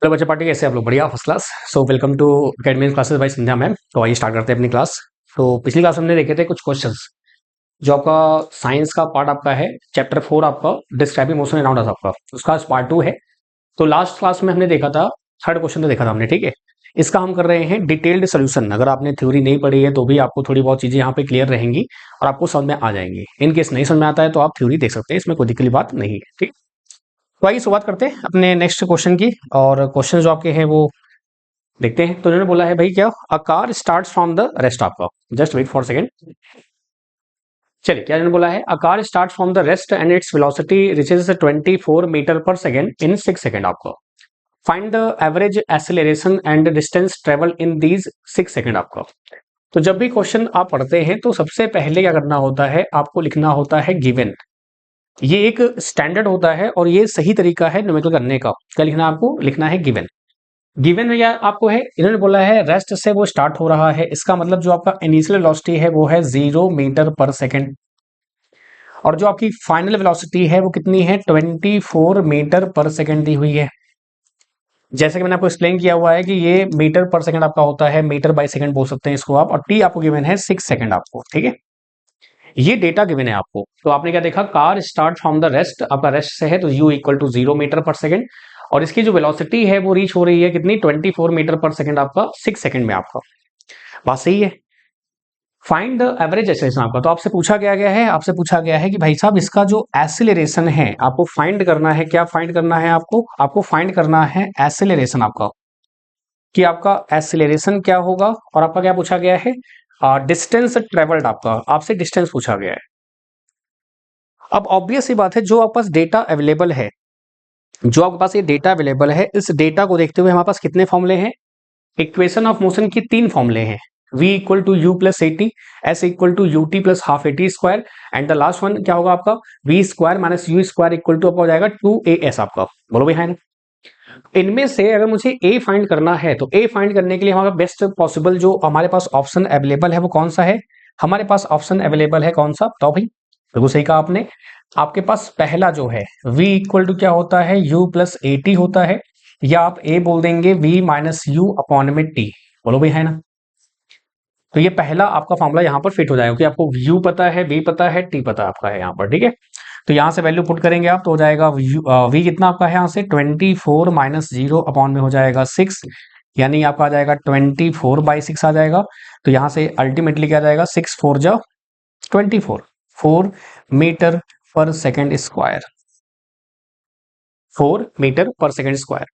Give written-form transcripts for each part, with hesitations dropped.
Hello बच्चे party, कैसे आप लोग? बढ़िया, first class. So welcome to academy classes by Sandhya ma'am. तो आइए स्टार्ट करते हैं अपनी क्लास। तो पिछली क्लास हमने देखे थे कुछ क्वेश्चंस जो आपका साइंस का पार्ट आपका है, चैप्टर 4 आपका डिस्क्राइबिंग मोशन अराउंड अस आपका, उसका पार्ट 2 है। तो लास्ट क्लास में हमने देखा था, थर्ड क्वेश्चन तो देखा था हमने, ठीक है। इसका हम कर रहे हैं डिटेल्ड सोल्यूशन। अगर आपने थ्योरी नहीं पढ़ी है तो भी आपको थोड़ी बहुत चीजें यहाँ पे क्लियर रहेंगी और आपको समझ में आ जाएंगी। इन केस नहीं समझ में आता है तो आप थ्योरी देख सकते हैं, इसमें कोई दिक्कत की बात नहीं है, ठीक। तो आइए शुरुआत करते हैं अपने नेक्स्ट क्वेश्चन की। और क्वेश्चन जो आपके हैं वो देखते हैं। तो उन्होंने बोला है भाई, क्या a car start from the rest आपका, जस्ट वेट फॉर सेकेंड। चलिए, क्या इन्होंने बोला है, a car start from the rest and its velocity reaches 24 meter per second in 6 second आपका। Find the average acceleration and distance travel in these 6 second आपका। तो जब भी क्वेश्चन आप पढ़ते हैं तो सबसे पहले क्या करना होता है, आपको लिखना होता है गिवन। ये एक स्टैंडर्ड होता है और ये सही तरीका है न्यूमेरिकल करने का। क्या लिखना है आपको? लिखना है गिवन। गिवन में क्या आपको है, इन्होंने बोला है रेस्ट से वो स्टार्ट हो रहा है, इसका मतलब जो आपका इनिशियल वेलोसिटी है वो है 0 मीटर पर सेकेंड, और जो आपकी फाइनल वेलोसिटी है वो कितनी है, 24 मीटर पर सेकेंड दी हुई है। जैसे कि मैंने आपको एक्सप्लेन किया हुआ है कि ये मीटर पर सेकंड आपका होता है, मीटर बाय सेकंड बोल सकते हैं इसको आप, और टी आपको गिवन है 6 सेकंड आपको, ठीक है। ये डेटा गिवन है आपको। तो आपने क्या देखा, car start from the rest, आपका रेस्ट से है तो u equal to 0 metre per second, और इसकी जो वेलोसिटी है वो रीच हो रही है कितनी, 24 मीटर पर सेकंड आपका 6 सेकंड में आपका। बात सही है। फाइंड द एवरेज एक्सेलरेशन आपका, तो आपसे पूछा गया है, आपसे पूछा गया है कि भाई साहब इसका जो एक्सेलरेशन है आपको फाइंड करना है। क्या फाइंड करना है आपको? आपको फाइंड करना है एक्सेलरेशन आपका, कि आपका एक्सेलरेशन क्या होगा। और आपका क्या पूछा गया है, डिस्टेंस ट्रेवल्ड आपका, आपसे डिस्टेंस पूछा गया है। अब ऑब्वियस सी बात है, जो आपके पास डेटा अवेलेबल है, जो आपके पास ये डेटा अवेलेबल है, इस डेटा को देखते हुए हमारे पास कितने फॉर्मूले हैं, इक्वेशन ऑफ मोशन की 3 फॉर्मूले हैं। v equal to u plus a t, s equal to u t plus half a t square, and the last one क्या होगा आपका, v square minus u square equal to आपका हो जाएगा 2as आपका। बोलो भाई, है ना। इनमें से अगर मुझे a फाइंड करना है तो a फाइंड करने के लिए हमारा बेस्ट पॉसिबल जो हमारे पास ऑप्शन अवेलेबल है वो कौन सा है, हमारे पास ऑप्शन अवेलेबल है कौन सा, बताओ भाई। बिल्कुल सही कहा आपने। आपके पास पहला जो है v इक्वल टू क्या होता है, u प्लस ए टी होता है, या आप a बोल देंगे v माइनस यू अपॉन में t। बोलो भाई, है ना। तो ये पहला आपका फॉर्मूला यहाँ पर फिट हो जाएगा कि आपको u पता है, v पता है, t पता आपका है यहाँ पर, ठीक है। तो यहाँ से वैल्यू पुट करेंगे आप तो हो जाएगा v कितना आपका है यहाँ से 24 माइनस 0 अपॉन में हो जाएगा 6, यानी आपका आ जाएगा 24/6 आ जाएगा। तो यहाँ से अल्टीमेटली क्या आ जाएगा, 6 4 जा 24, 4 metre per second square, 4 metre per second square.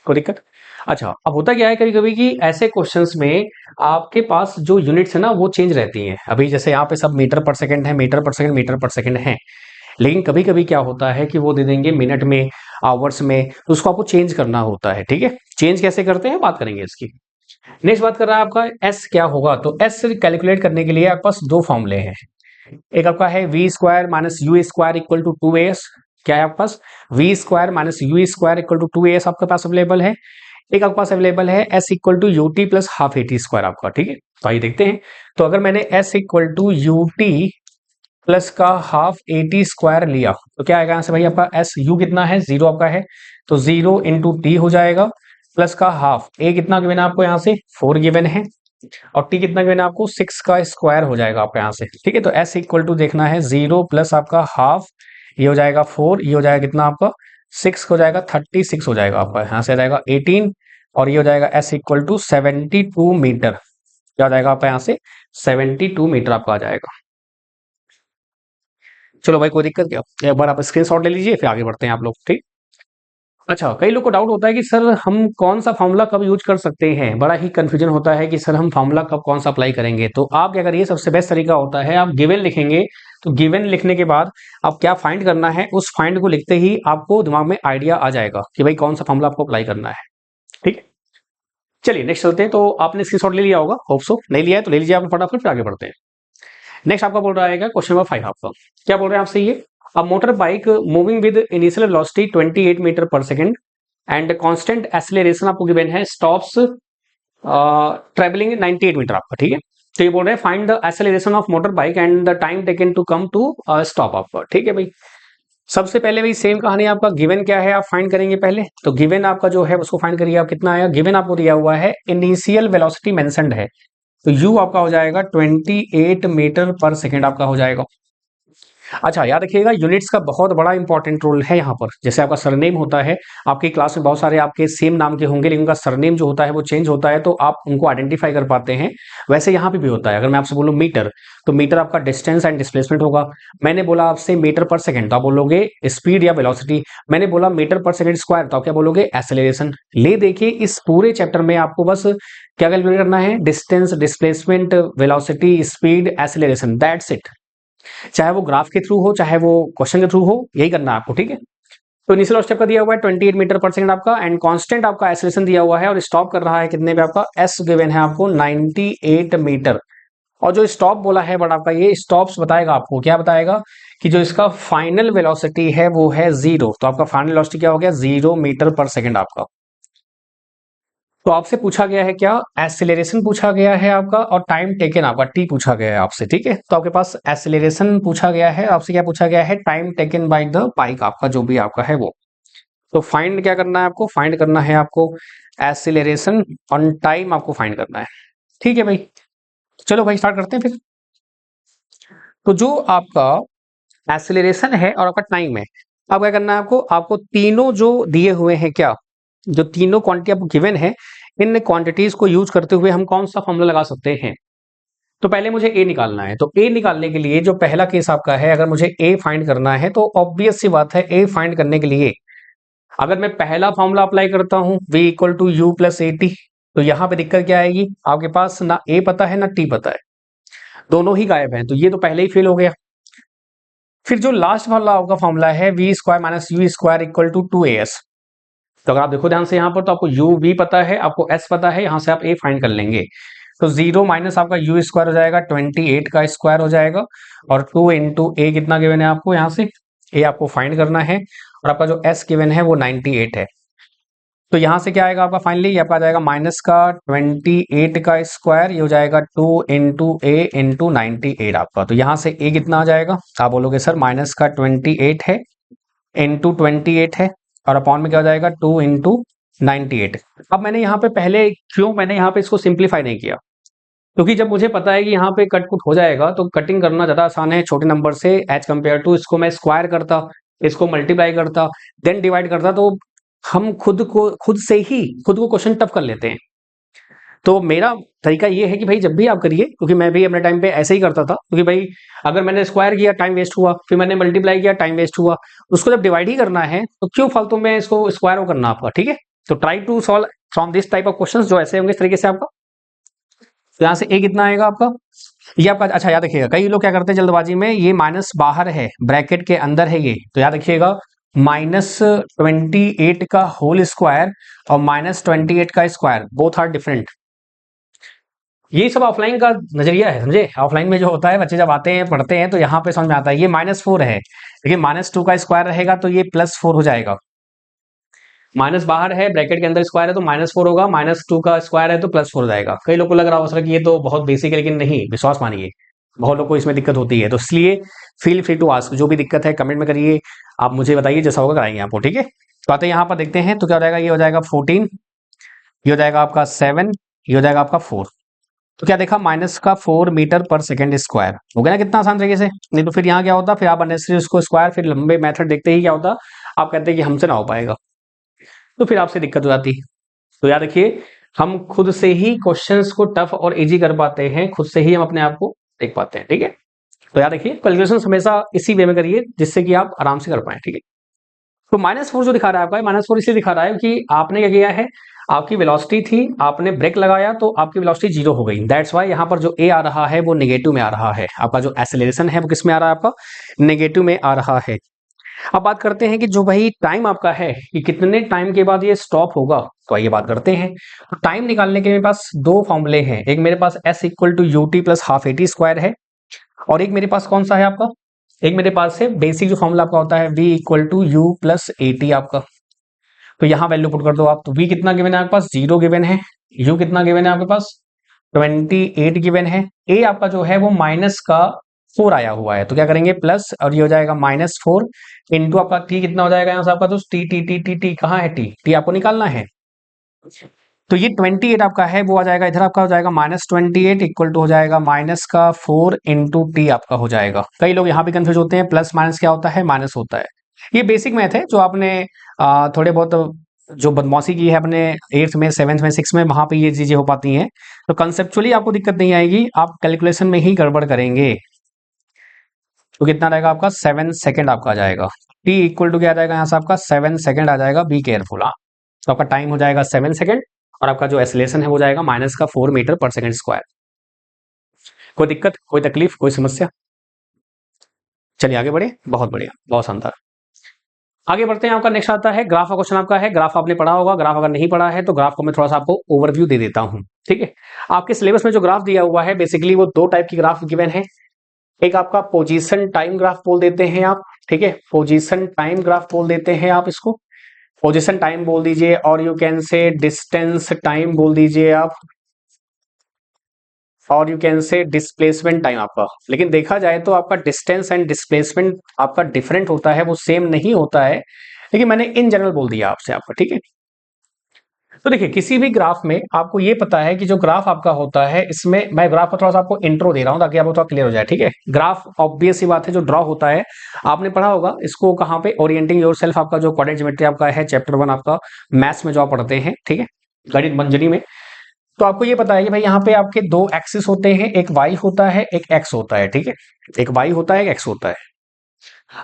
कोई दिक्कत? अच्छा, अब होता क्या है कभी कभी कि ऐसे क्वेश्चंस में आपके पास जो यूनिट्स है ना वो चेंज रहती हैं। अभी जैसे यहाँ पे सब मीटर पर सेकंड है, metre per second, metre per second है, लेकिन कभी कभी क्या होता है कि वो दे देंगे मिनट में, आवर्स में, तो उसको आपको चेंज करना होता है, ठीक है। चेंज कैसे करते हैं बात करेंगे इसकी। नेक्स्ट बात कर रहा है आपका एस क्या होगा, तो एस कैलकुलेट करने के लिए आपके पास 2 फॉर्मूले हैं। एक आपका है v square minus u square equal to 2as। क्या है आपके पास, v square minus u square equal to 2as आपके पास अवेलेबल है। एक आपके पास अवेलेबल है s equal to u t plus half a t square आपका, ठीक है। तो आइए देखते हैं। तो अगर मैंने s equal to u t plus का हाफ ए टी स्क्वायर लिया तो क्या आएगा यहाँ से भाई, आपका एस यू कितना है, 0 आपका है, तो 0 इंटू टी हो जाएगा, प्लस का हाफ ए कितना गिवन है आपको यहाँ से 4 गिवन है, और टी कितना गिवन है आपको 6 का स्क्वायर हो जाएगा आपका यहाँ से, ठीक है। तो एस इक्वल टू देखना है 0 प्लस आपका हाफ, ये हो जाएगा 4, ये हो जाएगा कितना आपका 6 हो जाएगा 36 हो जाएगा आपका, यहाँ से आ जाएगा 18, और ये हो जाएगा एस इक्वल टू 72 मीटर। क्या हो जाएगा आपका यहाँ से 72 मीटर आपका आ जाएगा। चलो भाई, कोई दिक्कत क्या, एक बार आप स्क्रीनशॉट ले लीजिए फिर आगे बढ़ते हैं आप लोग, ठीक। अच्छा, कई लोग को डाउट होता है कि सर हम कौन सा फार्मूला कब यूज कर सकते हैं, बड़ा ही कंफ्यूजन होता है कि सर हम फार्मूला कब कौन सा अप्लाई करेंगे। तो आप क्या करिए, सबसे बेस्ट तरीका होता है आप गिवन लिखेंगे, तो गिवन लिखने के बाद आप क्या फाइंड करना है, उस फाइंड को लिखते ही आपको दिमाग में आइडिया आ जाएगा कि भाई कौन सा फार्मूला आपको अप्लाई करना है, ठीक है। चलिए नेक्स्ट चलते हैं। तो आपने स्क्रीनशॉट ले लिया होगा, होप सो, नहीं लिया है तो ले लीजिए आप फटाफट, फिर आगे बढ़ते हैं। नेक्स्ट आपका बोल रहा है क्वेश्चन नंबर 5 आपका, क्या बोल रहे हैं आपसे ये, a motor bike moving with initial velocity 28 meter per second and constant acceleration आपको गिवन है, स्टॉप्स ट्रेवलिंग 98 मीटर आपका, ठीक है। तो ये बोल रहे हैं find the acceleration of motor bike and the time taken to come to stop आपका, ठीक है भाई। सबसे पहले भी सेम कहानी, आपका गिवन क्या है आप फाइंड करेंगे पहले। तो गिवन आपका जो है उसको फाइंड करिए आप, कितना आया गिवन आपको दिया हुआ है, इनिशियल वेलोसिटी मेंशन्ड है, तो यू आपका हो जाएगा 28 मीटर पर सेकेंड आपका हो जाएगा। अच्छा याद रखिएगा, यूनिट्स का बहुत बड़ा इंपॉर्टेंट रोल है यहाँ पर। जैसे आपका सरनेम होता है, आपकी क्लास में बहुत सारे आपके सेम नाम के होंगे, लेकिन उनका सरनेम जो होता है वो चेंज होता है, तो आप उनको आइडेंटिफाई कर पाते हैं। वैसे यहाँ पे भी होता है। अगर मैं आपसे बोलूँ मीटर, तो मीटर आपका डिस्टेंस एंड डिस्प्लेसमेंट होगा। मैंने बोला आपसे मीटर पर सेकेंड, तो आप बोलोगे स्पीड या वेलोसिटी। मैंने बोला मीटर पर सेकेंड स्क्वायर, तो आप क्या बोलोगे एक्सेलरेशन। ले देखिए, इस पूरे चैप्टर में आपको बस क्या कैलकुलेट करना है, distance, displacement, velocity, speed, acceleration, that's it. चाहे वो ग्राफ के थ्रू हो, चाहे वो क्वेश्चन के थ्रू हो, यही करना है आपको, ठीक है। तो इनिशियल स्टेप का दिया हुआ है 28 मीटर पर सेकंड आपका, एंड कांस्टेंट आपका एक्सेलरेशन दिया हुआ है, और स्टॉप कर रहा है कितने पे आपका, एस गिवन है आपको 98 मीटर। और जो स्टॉप बोला है बट आपका ये स्टॉप्स बताएगा आपको, क्या बताएगा कि जो इसका फाइनल वेलोसिटी है वो है 0। तो आपका फाइनल वेलोसिटी क्या हो गया, 0 मीटर पर सेकंड आपका। तो आपसे पूछा गया है क्या, एक्सेलरेशन पूछा गया है आपका, और टाइम टेकन आपका टी पूछा गया है आपसे, ठीक है। तो आपके पास एक्सेलरेशन पूछा गया है, आपसे क्या पूछा गया है, time taken by the bike आपका जो भी आपका है वो। तो फाइंड क्या करना है आपको, फाइंड करना है आपको एक्सेलरेशन ऑन टाइम, आपको फाइंड करना है, ठीक है भाई। चलो भाई स्टार्ट करते हैं फिर। तो जो आपका एक्सेलरेशन है और आपका टाइम है, अब क्या करना है आपको, आपको तीनों जो दिए हुए हैं, क्या जो तीनों क्वांटिटी आपको गिवन है, इन क्वांटिटीज को यूज करते हुए हम कौन सा फॉर्मूला लगा सकते हैं। तो पहले मुझे ए निकालना है। तो ए निकालने के लिए जो पहला केस आपका है, अगर मुझे ए फाइंड करना है, तो ऑब्वियस सी बात है, ए फाइंड करने के लिए अगर मैं पहला फॉर्मूला अप्लाई करता हूं, v equal to u plus a t, तो यहां पे दिक्कत क्या आएगी, आपके पास ना ए पता है ना टी पता है, दोनों ही गायब हैं, तो ये तो पहले ही फेल हो गया। फिर जो लास्ट वाला आपका फॉर्मूला है, v square minus u square equal to 2as। तो अगर आप देखो ध्यान से यहाँ पर, तो आपको यू वी पता है, आपको एस पता है, यहां से आप ए फाइंड कर लेंगे। तो 0 माइनस आपका यू स्क्वायर हो जाएगा, 28 का स्क्वायर हो जाएगा, और 2 इंटू ए कितना गिवन है आपको, यहाँ से ए आपको फाइंड करना है, और आपका जो एस गिवन है वो 98 है। तो यहां से क्या आएगा आपका, फाइनली आपका आ जाएगा माइनस का 28 का स्क्वायर, ये हो जाएगा 2 इंटू ए इंटू 98 आपका। तो यहां से ए कितना आ जाएगा, आप बोलोगे सर माइनस का 28 है इंटू 28 है, और अपॉन में क्या हो जाएगा 2 इंटू 98। अब मैंने यहाँ पे पहले क्यों मैंने यहाँ पे इसको सिंप्लीफाई नहीं किया, क्योंकि जब मुझे पता है कि यहाँ पे कट कुट हो जाएगा, तो कटिंग करना ज्यादा आसान है छोटे नंबर से एज कंपेयर टू इसको मैं स्क्वायर करता, इसको मल्टीप्लाई करता, देन डिवाइड करता, तो हम खुद से ही खुद को क्वेश्चन टफ कर लेते हैं। तो मेरा तरीका ये है कि भाई जब भी आप करिए, क्योंकि मैं भी अपने टाइम पे ऐसे ही करता था, क्योंकि भाई अगर मैंने स्क्वायर किया टाइम वेस्ट हुआ, फिर मैंने मल्टीप्लाई किया टाइम वेस्ट हुआ, उसको जब डिवाइड ही करना है तो क्यों फालतू में इसको स्क्वायर वो करना आपका, ठीक है। तो try to solve from this type of question जो ऐसे होंगे इस तरीके से आपका। तो यहाँ से ए कितना आएगा आपका, ये आपका, अच्छा याद रखिएगा, कई लोग क्या करते हैं जल्दबाजी में, ये माइनस बाहर है ब्रैकेट के अंदर है ये, तो याद रखिएगा -28 का होल स्क्वायर और -28 का स्क्वायर बोथ आर डिफरेंट। ये सब ऑफलाइन का नजरिया है, समझे। ऑफलाइन में जो होता है, बच्चे जब आते हैं पढ़ते हैं तो यहाँ पे समझ में आता है, ये -4 है, देखिए -2 का स्क्वायर रहेगा तो ये +4 हो जाएगा। माइनस बाहर है ब्रैकेट के अंदर स्क्वायर है तो -4 होगा, -2 का स्क्वायर है तो +4 हो जाएगा। कई लोग को लग रहा हो सर कि ये तो बहुत बेसिक है, लेकिन नहीं, विश्वास मानिए बहुत लोग को इसमें दिक्कत होती है। तो इसलिए फील फ्री टू आस्क, जो भी दिक्कत है कमेंट में करिए, आप मुझे बताइए, जैसा होगा कराएंगे आपको, ठीक है। तो आते हैं यहाँ पर देखते हैं, तो क्या हो जाएगा, ये हो जाएगा 14, ये हो जाएगा आपका 7, ये हो जाएगा आपका 4। तो क्या देखा, माइनस का 4 मीटर पर सेकेंड स्क्वायर हो गया ना, कितना आसान तरीके से। नहीं तो फिर यहाँ क्या होता, फिर आप अननेसेसरी उसको स्क्वायर, फिर लंबे मेथड देखते ही क्या होता, आप कहते हैं कि हमसे ना हो पाएगा, तो फिर आपसे दिक्कत हो जाती। तो याद रखिए, हम खुद से ही क्वेश्चंस को टफ और इजी कर पाते हैं, खुद से ही हम अपने आप को देख पाते हैं, ठीक है। तो याद रखिए, कैलकुलेशन हमेशा इसी वे में करिए जिससे कि आप आराम से कर पाए, ठीक है। तो -4 जो दिखा रहा है आपका, -4 इसलिए दिखा रहा है कि आपने क्या किया है, आपकी वेलोसिटी थी, आपने ब्रेक लगाया तो आपकी वेलोसिटी 0 हो गई, दैट्स वाई यहाँ पर जो ए आ रहा है वो नेगेटिव में आ रहा है, आपका जो एक्सेलरेशन है वो किस में आ रहा है, आपका नेगेटिव में आ रहा है। अब बात करते हैं कि जो भाई टाइम आपका है कि कितने टाइम के बाद ये स्टॉप होगा, तो आइए बात करते हैं। तो टाइम निकालने के मेरे पास दो फॉर्मूले हैं, एक मेरे पास s equal to u t plus half a t square है, और एक मेरे पास कौन सा है आपका, एक मेरे पास है बेसिक जो फॉर्मूला आपका होता है v equal to u plus a t आपका। तो यहाँ वैल्यू पुट कर दो आप, तो v कितना गिवन है आपके पास, 0 गिवन है, u कितना गिवन है आपके पास 28 गिवन है, a आपका जो है वो माइनस का 4 आया हुआ है, तो क्या करेंगे प्लस, और ये हो जाएगा -4 इंटू आपका टी कितना हो जाएगा यहाँ से आपका दोस्त, T T T T T कहाँ है, टी आपको निकालना है। तो ये 28 आपका है, वो आ जाएगा इधर, आपका हो जाएगा -28 इक्वल टू हो जाएगा -4 इंटू टी आपका हो जाएगा। कई लोग यहाँ भी कंफ्यूज होते हैं, प्लस माइनस क्या होता है, माइनस होता है। ये बेसिक मैथ है जो आपने थोड़े बहुत जो बदमाशी की है अपने 8th में, 7th में, 6th में, वहां पे ये चीजें हो पाती हैं। तो कंसेप्चुअली आपको दिक्कत नहीं आएगी, आप कैलकुलेशन में ही गड़बड़ करेंगे। तो कितना रहेगा आपका 7 सेकंड आपका आ जाएगा। टी इक्वल टू क्या आ जाएगा यहाँ से आपका 7 सेकंड आ जाएगा, बी केयरफुल। हाँ, तो आपका टाइम हो जाएगा 7 सेकंड और आपका जो एक्सेलरेशन है वो जाएगा -4 मीटर पर सेकंड स्क्वायर। कोई दिक्कत, कोई तकलीफ, कोई समस्या? चलिए आगे बढ़े, बहुत बढ़िया, बहुत शानदार। आगे बढ़ते हैं, आपका नेक्स्ट आता है ग्राफ का क्वेश्चन आपका है। ग्राफ आपने पढ़ा होगा, ग्राफ अगर नहीं पढ़ा है तो ग्राफ को मैं थोड़ा सा आपको ओवरव्यू दे देता हूं। ठीक है, आपके सिलेबस में जो ग्राफ दिया हुआ है बेसिकली वो दो टाइप की ग्राफ गिवन है। एक आपका पोजीशन टाइम ग्राफ बोल देते हैं आप, ठीक है, पोजीशन टाइम ग्राफ बोल देते हैं आप इसको, पोजीशन टाइम बोल दीजिए, और you can say distance time बोल दीजिए आप, और you can say displacement time आपका। लेकिन देखा जाए तो आपका डिस्टेंस एंड डिस्प्लेसमेंट आपका डिफरेंट होता है, वो सेम नहीं होता है, लेकिन मैंने इन जनरल बोल दिया आपसे आपका। ठीक है, तो देखिए किसी भी ग्राफ में आपको ये पता है कि जो ग्राफ आपका होता है, इसमें मैं ग्राफ को थोड़ा सा आपको इंट्रो दे रहा हूं ताकि आपको थोड़ा क्लियर हो जाए। ठीक है, ग्राफ ऑब्वियस सी बात है जो ड्रॉ होता है, आपने पढ़ा होगा इसको कहाँ पे, ओरिएंटिंग योरसेल्फ आपका जो क्वाड्रेंट ज्योमेट्री आपका है चैप्टर 1 आपका मैथ्स में जो आप पढ़ते हैं, ठीक है, गणित मंजरी में। तो आपको ये पता है कि भाई यहाँ पे आपके दो एक्सिस होते हैं, एक वाई होता है, एक एक्स होता है। ठीक है, एक वाई होता है, एक एक्स होता है।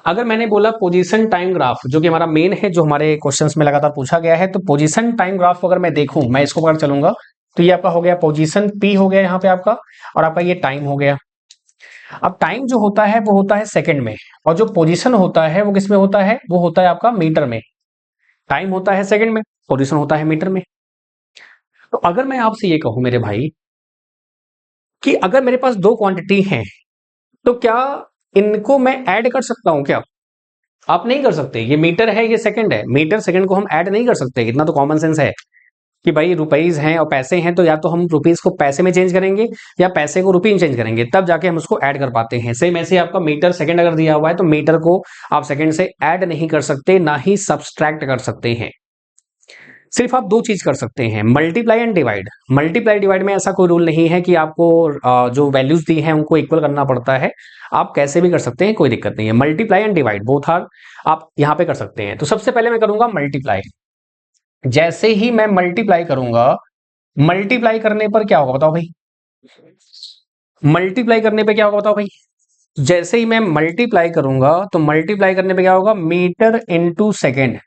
अगर मैंने बोला पोजीशन टाइम ग्राफ, जो कि हमारा मेन है, जो हमारे क्वेश्चंस में लगातार पूछा गया है, तो पोजीशन टाइम ग्राफ को अगर मैं देखूं, मैं इसको पकड़ चलूंगा, तो ये आपका हो गया पोजीशन पी हो गया यहाँ पे आपका, और आपका ये टाइम हो गया। अब टाइम जो होता है वो होता है सेकंड में, और जो पोजीशन होता है वो किस में होता है, वो होता है आपका मीटर में। टाइम होता है सेकंड में, पोजीशन होता है मीटर में। तो अगर मैं आपसे ये कहूं मेरे भाई कि अगर मेरे पास दो क्वांटिटी हैं, तो क्या इनको मैं ऐड कर सकता हूं क्या? आप नहीं कर सकते। ये मीटर है, ये सेकंड है, मीटर सेकंड को हम ऐड नहीं कर सकते। इतना तो कॉमन सेंस है कि भाई रुपीज हैं और पैसे हैं, तो या तो हम रुपीज को पैसे में चेंज करेंगे या पैसे को रुपये में चेंज करेंगे, तब जाके हम उसको ऐड कर पाते हैं। सेम ऐसे आपका मीटर सेकंड अगर दिया हुआ है तो मीटर को आप सेकंड से ऐड नहीं कर सकते, ना ही सब्सट्रैक्ट कर सकते हैं। सिर्फ आप दो चीज कर सकते हैं, multiply and divide. Multiply divide में ऐसा कोई रूल नहीं है कि आपको जो वैल्यूज दी हैं उनको इक्वल करना पड़ता है, आप कैसे भी कर सकते हैं, कोई दिक्कत नहीं है। Multiply and divide both are आप यहां पे कर सकते हैं। तो सबसे पहले मैं करूंगा मल्टीप्लाई। जैसे ही मैं मल्टीप्लाई करूंगा, मल्टीप्लाई करने पर क्या होगा बताओ भाई, मल्टीप्लाई करने पे क्या होगा बताओ भाई, जैसे ही मैं मल्टीप्लाई करूंगा तो मल्टीप्लाई करने पे क्या होगा, meter into second.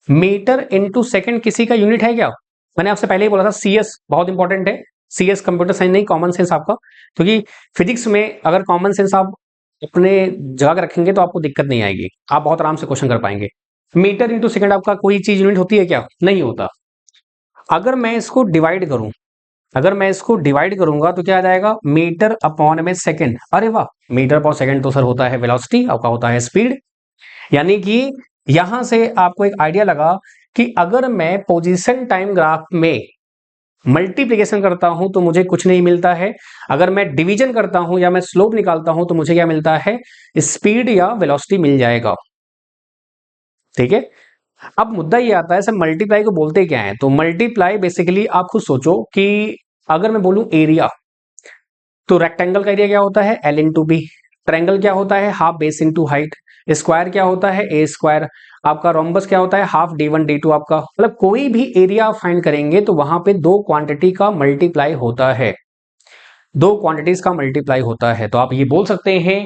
Meter into second किसी का यूनिट है क्या? मैंने आपसे पहले ही बोला था सीएस बहुत इंपॉर्टेंट है। सीएस कंप्यूटर साइंस नहीं, कॉमन सेंस आपका, क्योंकि फिजिक्स में अगर कॉमन सेंस आप अपने जगह रखेंगे तो आपको दिक्कत नहीं आएगी, आप बहुत आराम से क्वेश्चन कर पाएंगे। मीटर इंटू सेकंड आपका कोई चीज यूनिट होती है क्या? नहीं होता। अगर मैं इसको डिवाइड करूं, अगर मैं इसको डिवाइड करूंगा तो क्या आ जाएगा, मीटर अपॉन में सेकंड। अरे वाह, मीटर अपॉन सेकंड तो सर होता है वेलोसिटी, आपका होता है स्पीड। यानी कि यहां से आपको एक आइडिया लगा कि अगर मैं पोजीशन टाइम ग्राफ में मल्टीप्लिकेशन करता हूं तो मुझे कुछ नहीं मिलता है, अगर मैं डिवीजन करता हूं या मैं स्लोप निकालता हूं तो मुझे क्या मिलता है, स्पीड या वेलोसिटी मिल जाएगा। ठीक है, अब मुद्दा ये आता है सर मल्टीप्लाई को बोलते क्या है? तो मल्टीप्लाई बेसिकली आप खुद सोचो कि अगर मैं बोलूं एरिया, तो रेक्टेंगल का एरिया क्या होता है, एल इंटू बी। ट्रायंगल क्या होता है, half base into height. Square क्या होता है, ए स्क्वायर। आपका रोम्बस क्या होता है, हाफ d1 d2 आपका। मतलब कोई भी एरिया आप फाइंड करेंगे तो वहां पे दो क्वांटिटी का मल्टीप्लाई होता है, दो क्वांटिटीज का मल्टीप्लाई होता है। तो आप ये बोल सकते हैं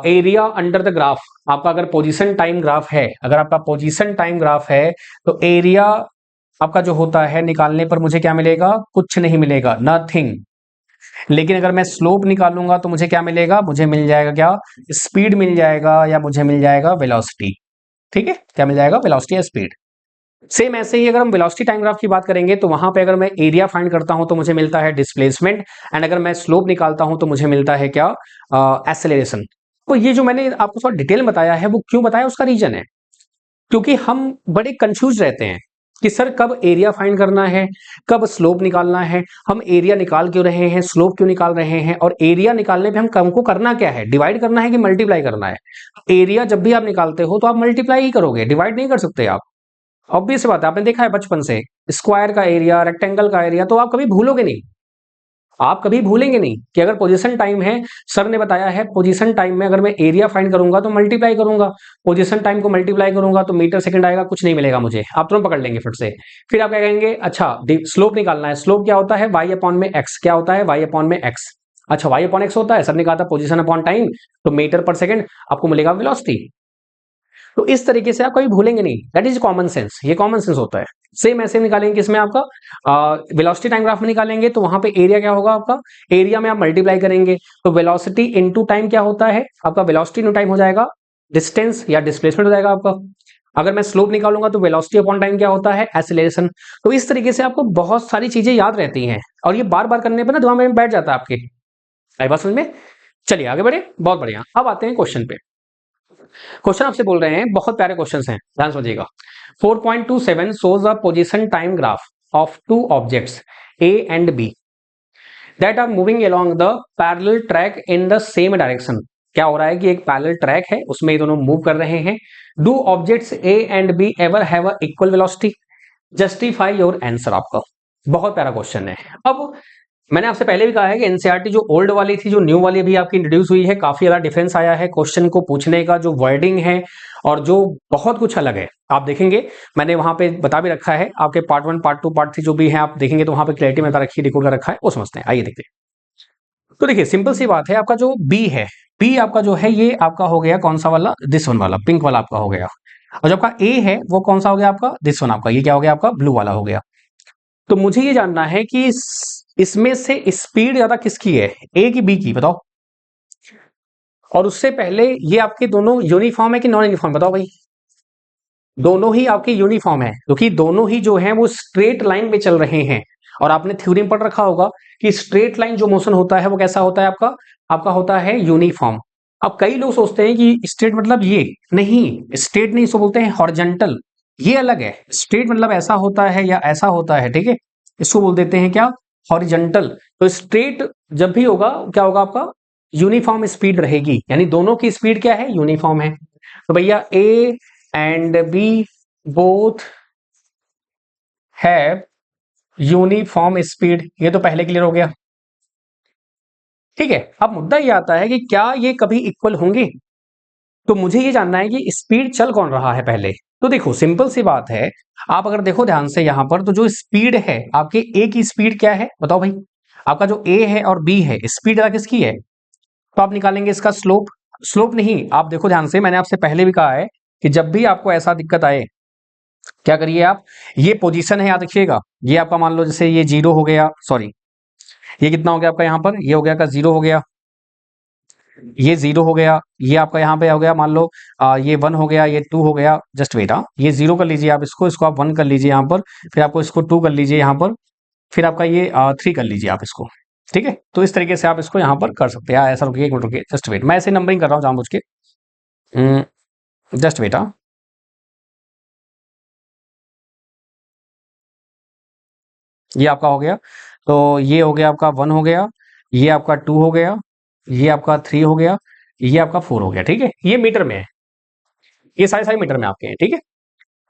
एरिया अंडर द ग्राफ। आपका अगर पोजीशन टाइम ग्राफ है, अगर आपका पोजीशन टाइम ग्राफ है तो एरिया आपका जो होता है निकालने पर मुझे क्या मिलेगा, कुछ नहीं मिलेगा, नथिंग। लेकिन अगर मैं स्लोप निकालूंगा तो मुझे क्या मिलेगा, मुझे मिल जाएगा क्या, स्पीड मिल जाएगा, या मुझे मिल जाएगा वेलोसिटी। ठीक है, क्या मिल जाएगा, वेलोसिटी या स्पीड। सेम ऐसे ही अगर हम वेलोसिटी टाइम ग्राफ की बात करेंगे तो वहां पे अगर मैं एरिया फाइंड करता हूं तो मुझे मिलता है डिस्प्लेसमेंट, एंड अगर मैं स्लोप निकालता हूं तो मुझे मिलता है क्या, एक्सेलरेशन। तो ये जो मैंने आपको थोड़ा डिटेल बताया है, वो क्यों बताया, उसका रीजन है क्योंकि हम बड़े कंफ्यूज रहते हैं। कि सर कब एरिया फाइंड करना है, कब स्लोप निकालना है, हम एरिया निकाल क्यों रहे हैं, स्लोप क्यों निकाल रहे हैं, और एरिया निकालने पे हमको करना क्या है, डिवाइड करना है कि मल्टीप्लाई करना है। एरिया जब भी आप निकालते हो तो आप मल्टीप्लाई ही करोगे, डिवाइड नहीं कर सकते आप। ऑब्वियस बात है, आपने देखा है बचपन से, स्क्वायर का एरिया, रेक्टेंगल का एरिया तो आप कभी भूलोगे नहीं, आप कभी भूलेंगे नहीं कि अगर पोजीशन टाइम है, सर ने बताया है पोजीशन टाइम में अगर मैं एरिया फाइंड करूंगा तो मल्टीप्लाई करूंगा, पोजीशन टाइम को मल्टीप्लाई करूंगा तो मीटर सेकंड आएगा, कुछ नहीं मिलेगा मुझे, आप तुरंत पकड़ लेंगे फिर से। फिर आप क्या कहेंगे, अच्छा स्लोप निकालना है, स्लोप क्या होता है, वाई अपॉन में एक्स, क्या होता है वाई अपॉन में एक्स। अच्छा वाई अपॉन एक्स होता है, सर ने कहा था पोजीशन अपॉन टाइम, तो मीटर पर सेकंड आपको मिलेगा वेलोसिटी। तो इस तरीके से आप कभी भूलेंगे नहीं, दैट इज कॉमन सेंस, ये कॉमन सेंस होता है। सेम ऐसे निकालेंगे किसमें, आपका वेलोसिटी टाइम ग्राफ में निकालेंगे, तो वहां पे एरिया क्या होगा आपका, एरिया में आप मल्टीप्लाई करेंगे, तो वेलोसिटी इनटू टाइम क्या होता है आपका, वेलोसिटी इनटू टाइम हो जाएगा डिस्टेंस या डिस्प्लेसमेंट हो जाएगा आपका। अगर मैं स्लोप निकालूंगा तो वेलोसिटी अपॉन टाइम क्या होता है, एक्सीलरेशन। तो इस तरीके से आपको बहुत सारी चीजें याद रहती हैं, और ये बार बार करने पर ना दिमाग में बैठ जाता है आपके। आई बात समझ में? चलिए आगे बढ़े, बहुत बढ़िया। अब आते हैं क्वेश्चन पे। क्वेश्चन आपसे बोल रहे हैं, बहुत प्यारे क्वेश्चंस हैं, ध्यान समझिएगा। 4.27 shows a position time graph of two objects A and B that are moving along the parallel track in the same direction। क्या हो रहा है कि एक पैरेलल ट्रैक है, उसमें ये दोनों मूव कर रहे हैं। Do objects A and B ever have a equal velocity? Justify your answer आपका। बहुत प्यारा क्वेश्चन है। अब मैंने आपसे पहले भी कहा है कि एनसीईआरटी जो ओल्ड वाली थी, जो न्यू वाली अभी आपकी इंट्रोड्यूस हुई है, काफी ज्यादा डिफरेंस आया है क्वेश्चन को पूछने का, जो वर्डिंग है और जो बहुत कुछ अलग है। आप देखेंगे मैंने वहां पे बता भी रखा है, आपके पार्ट 1 पार्ट 2 पार्ट 3 जो भी है आप देखेंगे तो वहां पे क्लैरिटी में बता रखी है, डिकोड कर रखा है, वो समझते हैं। आइए देखते हैं। तो देखिए सिंपल सी बात है, आपका जो बी है, बी आपका जो है ये आपका हो गया कौन सा वाला, दिस वन वाला, पिंक वाला आपका हो गया। और जो आपका ए है वो कौन सा हो गया आपका, दिस वन, आपका ये क्या हो गया आपका, ब्लू वाला हो गया। तो मुझे ये जानना है कि इसमें से स्पीड ज्यादा किसकी है, ए की बी की, बताओ। और उससे पहले ये आपके दोनों यूनिफॉर्म है कि नॉन यूनिफॉर्म, बताओ भाई। दोनों ही आपके यूनिफॉर्म है, क्योंकि दोनों ही जो है वो स्ट्रेट लाइन में चल रहे हैं। और आपने थ्योरी पढ़ रखा होगा कि स्ट्रेट लाइन जो मोशन होता है वो कैसा होता है आपका, आपका होता है यूनिफॉर्म। अब कई लोग सोचते हैं कि स्ट्रेट मतलब ये नहीं, स्ट्रेट नहीं, इसको बोलते हैं हॉरिजॉन्टल, ये अलग है। स्ट्रेट मतलब ऐसा होता है या ऐसा होता है, ठीक है, इसको बोल देते हैं क्या, हॉरिजॉन्टल। तो स्ट्रेट जब भी होगा क्या होगा आपका, यूनिफॉर्म स्पीड रहेगी, यानी दोनों की स्पीड क्या है, यूनिफॉर्म है। तो भैया A and B both have uniform speed, ये तो पहले क्लियर हो गया, ठीक है। अब मुद्दा ये आता है कि क्या ये कभी इक्वल होंगे। तो मुझे ये जानना है कि स्पीड चल कौन रहा है पहले। तो देखो सिंपल सी बात है, आप अगर देखो ध्यान से यहां पर, तो जो स्पीड है आपके ए की स्पीड क्या है बताओ भाई। आपका जो ए है और बी है, स्पीड किसकी है, तो आप निकालेंगे इसका स्लोप। स्लोप नहीं, आप देखो ध्यान से, मैंने आपसे पहले भी कहा है कि जब भी आपको ऐसा दिक्कत आए, क्या करिए आप, ये पोजीशन है, याद रखिएगा, ये आपका मान लो जैसे ये 0 हो गया, सॉरी ये कितना हो गया आपका, यहाँ पर ये हो गया का 0 हो गया, ये 0 हो गया, ये आपका यहाँ पे हो गया मान लो ये 1 हो गया, ये 2 हो गया, जस्ट वेट, ये 0 कर लीजिए आप, इसको इसको आप 1 कर लीजिए यहाँ पर, फिर आपको इसको 2 कर लीजिए यहाँ पर, फिर आपका ये 3 कर लीजिए आप इसको, ठीक है। तो इस तरीके से आप इसको यहाँ पर कर सकते हैं। ऐसा रुकिए, एक मिनट रुकिए, जस्ट वेट, मैं ऐसे नंबरिंग कर रहा हूँ जानबूझ के, जस्ट वेट। ये आपका हो गया, तो ये हो गया आपका 1 हो गया, ये आपका 2 हो गया, ये आपका 3 हो गया, ये आपका 4 हो गया, ठीक है। ये मीटर में है, ये सारे सारे मीटर में आपके हैं, ठीक है।